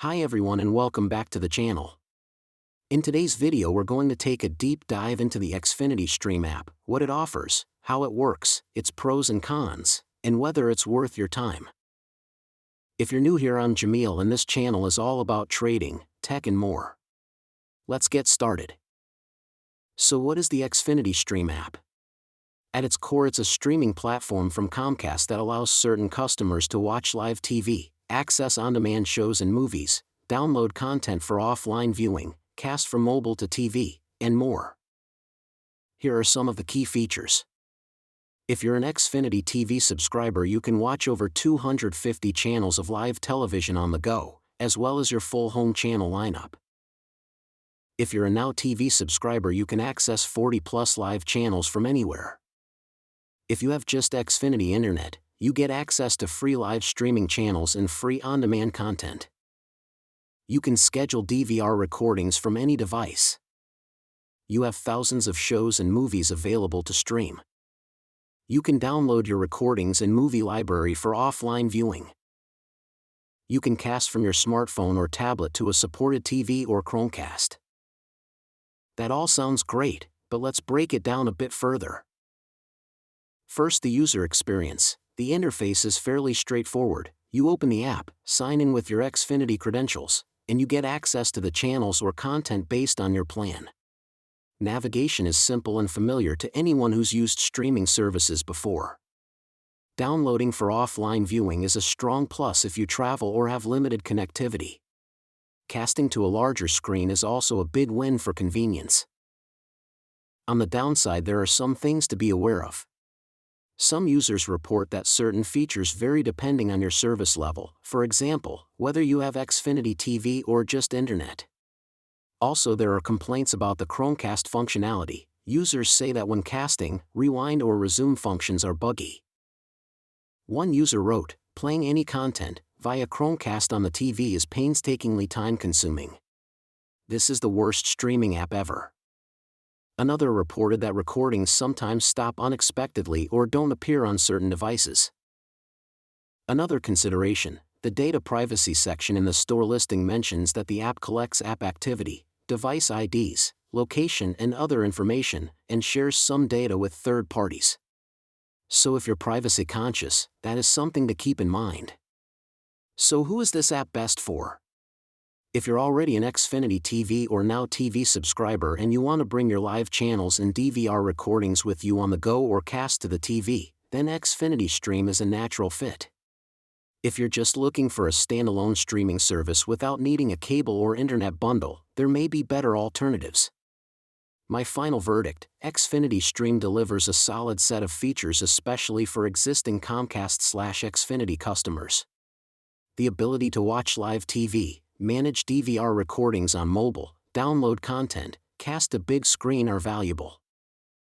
Hi everyone and welcome back to the channel. In today's video we're going to take a deep dive into the Xfinity Stream app, what it offers, how it works, its pros and cons, and whether it's worth your time. If you're new here, I'm Jamil and this channel is all about trading, tech and more. Let's get started. So what is the Xfinity Stream app? At its core, it's a streaming platform from Comcast that allows certain customers to watch live TV, access on-demand shows and movies, download content for offline viewing, cast from mobile to TV, and more. Here are some of the key features. If you're an Xfinity TV subscriber, you can watch over 250 channels of live television on the go, as well as your full home channel lineup. If you're a Now TV subscriber, you can access 40+ live channels from anywhere. If you have just Xfinity Internet, you get access to free live streaming channels and free on-demand content. You can schedule DVR recordings from any device. You have thousands of shows and movies available to stream. You can download your recordings and movie library for offline viewing. You can cast from your smartphone or tablet to a supported TV or Chromecast. That all sounds great, but let's break it down a bit further. First, the user experience. The interface is fairly straightforward. You open the app, sign in with your Xfinity credentials, and you get access to the channels or content based on your plan. Navigation is simple and familiar to anyone who's used streaming services before. Downloading for offline viewing is a strong plus if you travel or have limited connectivity. Casting to a larger screen is also a big win for convenience. On the downside, there are some things to be aware of. Some users report that certain features vary depending on your service level, for example, whether you have Xfinity TV or just internet. Also, there are complaints about the Chromecast functionality. Users say that when casting, rewind or resume functions are buggy. One user wrote, "Playing any content via Chromecast on the TV is painstakingly time-consuming. This is the worst streaming app ever." Another reported that recordings sometimes stop unexpectedly or don't appear on certain devices. Another consideration, the data privacy section in the store listing mentions that the app collects app activity, device IDs, location and other information, and shares some data with third parties. So if you're privacy conscious, that is something to keep in mind. So who is this app best for? If you're already an Xfinity TV or Now TV subscriber and you want to bring your live channels and DVR recordings with you on the go or cast to the TV, then Xfinity Stream is a natural fit. If you're just looking for a standalone streaming service without needing a cable or internet bundle, there may be better alternatives. My final verdict: Xfinity Stream delivers a solid set of features, especially for existing Comcast/Xfinity customers. The ability to watch live TV, manage DVR recordings on mobile, download content, cast to big screen are valuable.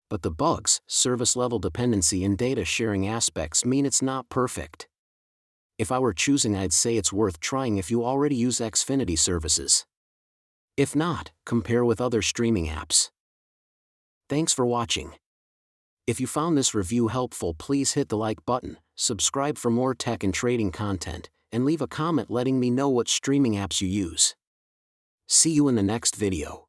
But the bugs, service level dependency and data sharing aspects mean it's not perfect. If I were choosing, I'd say it's worth trying if you already use Xfinity services. If not, compare with other streaming apps. Thanks for watching. If you found this review helpful, please hit the like button, subscribe for more tech and trading content, and leave a comment letting me know what streaming apps you use. See you in the next video.